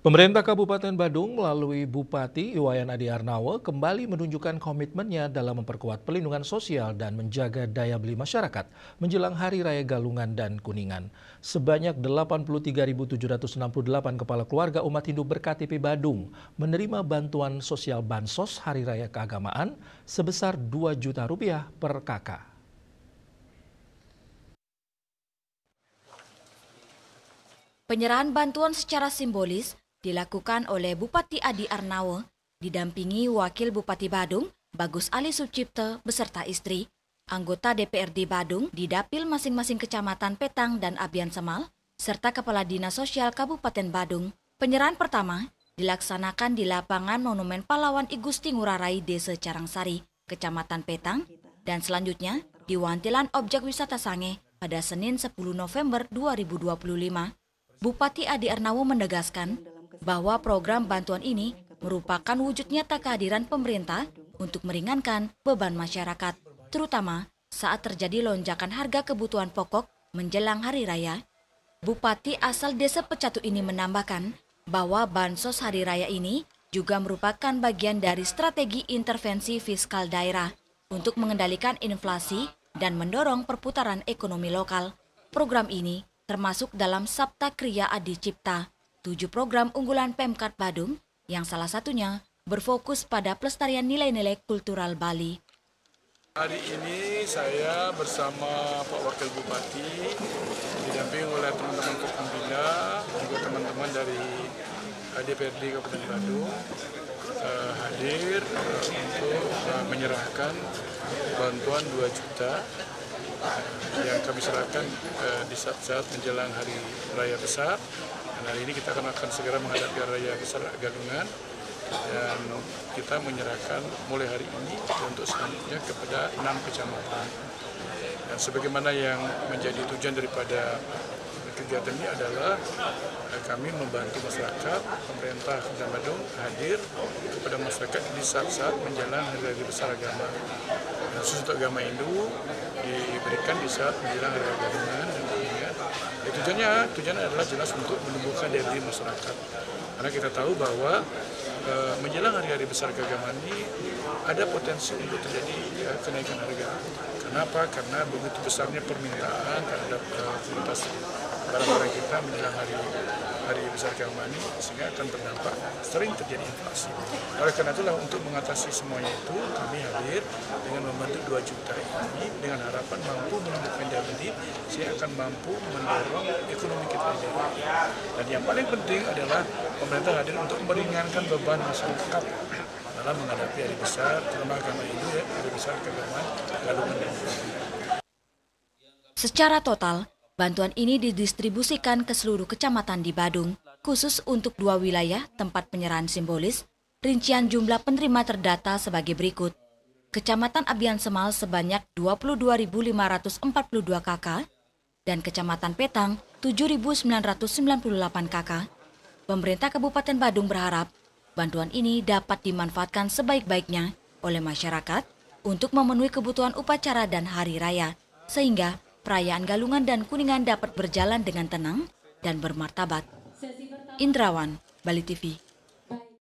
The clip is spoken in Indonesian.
Pemerintah Kabupaten Badung melalui Bupati Iwayan Adi Arnawo kembali menunjukkan komitmennya dalam memperkuat pelindungan sosial dan menjaga daya beli masyarakat menjelang Hari Raya Galungan dan Kuningan. Sebanyak 83.768 kepala keluarga umat Hindu berKTP Badung menerima bantuan sosial Bansos Hari Raya Keagamaan sebesar Rp2 juta per kakak. Penyerahan bantuan secara simbolis dilakukan oleh Bupati Adi Arnawo, didampingi Wakil Bupati Badung, Bagus Ali Sucipto beserta istri, anggota DPRD Badung di dapil masing-masing kecamatan Petang dan Abian Semal, serta Kepala Dinas Sosial Kabupaten Badung. Penyerahan pertama dilaksanakan di lapangan Monumen Pahlawan I Gusti Ngurah Rai Desa Carangsari, Kecamatan Petang, dan selanjutnya di Wantilan Objek Wisata Sange pada Senin 10 November 2025. Bupati Adi Arnawo menegaskan bahwa program bantuan ini merupakan wujud nyata kehadiran pemerintah untuk meringankan beban masyarakat, terutama saat terjadi lonjakan harga kebutuhan pokok menjelang Hari Raya. Bupati asal Desa Pecatu ini menambahkan bahwa Bansos Hari Raya ini juga merupakan bagian dari strategi intervensi fiskal daerah untuk mengendalikan inflasi dan mendorong perputaran ekonomi lokal. Program ini termasuk dalam Sabta Kriya Adi Cipta, 7 program unggulan Pemkad Badung yang salah satunya berfokus pada pelestarian nilai-nilai kultural Bali. Hari ini saya bersama Pak Wakil Bupati, didampingi oleh teman-teman Forkompinda, juga teman-teman dari DPRD Kabupaten Badung, hadir untuk menyerahkan bantuan 2 juta yang kami serahkan di saat-saat menjelang Hari Raya Besar. Dan hari ini kita akan segera menghadapi Hari Raya Besar Galungan, dan kita menyerahkan mulai hari ini untuk selanjutnya kepada 6 kecamatan. Dan sebagaimana yang menjadi tujuan daripada kegiatan ini adalah kami membantu masyarakat, pemerintah Kabupaten Badung hadir kepada masyarakat di saat-saat menjelang Hari Raya Besar Agama. Dan khusus untuk agama Hindu diberikan di saat menjelang Hari Raya Galungan dan Kuningan. Tujuannya adalah jelas untuk menumbuhkan daya beli masyarakat. Karena kita tahu bahwa menjelang hari-hari besar keagamaan ini ada potensi untuk terjadi kenaikan harga. Kenapa? Karena begitu besarnya permintaan terhadap kualitas barang-barang kita menjelang hari besar keagamaan ini, sehingga akan berdampak sering terjadi inflasi. Oleh karena itulah untuk mengatasi semuanya itu kami hadir dengan membantu 2 juta ini dengan harapan mampu menumbuhkan daya beli, sehingga akan mampu mendorong ekonomi kita ini. Dan yang paling penting adalah pemerintah hadir untuk meringankan beban masyarakat dalam menghadapi hari besar, terutama agama Hindu ya, hari besar keagamaan Galungan dan Kuningan. Secara total, bantuan ini didistribusikan ke seluruh kecamatan di Badung, khusus untuk 2 wilayah tempat penyerahan simbolis. Rincian jumlah penerima terdata sebagai berikut. Kecamatan Abian Semal sebanyak 22.542 kakak dan Kecamatan Petang 7.998 kakak. Pemerintah Kabupaten Badung berharap bantuan ini dapat dimanfaatkan sebaik-baiknya oleh masyarakat untuk memenuhi kebutuhan upacara dan hari raya, sehingga perayaan Galungan dan Kuningan dapat berjalan dengan tenang dan bermartabat. Indrawan, Bali TV.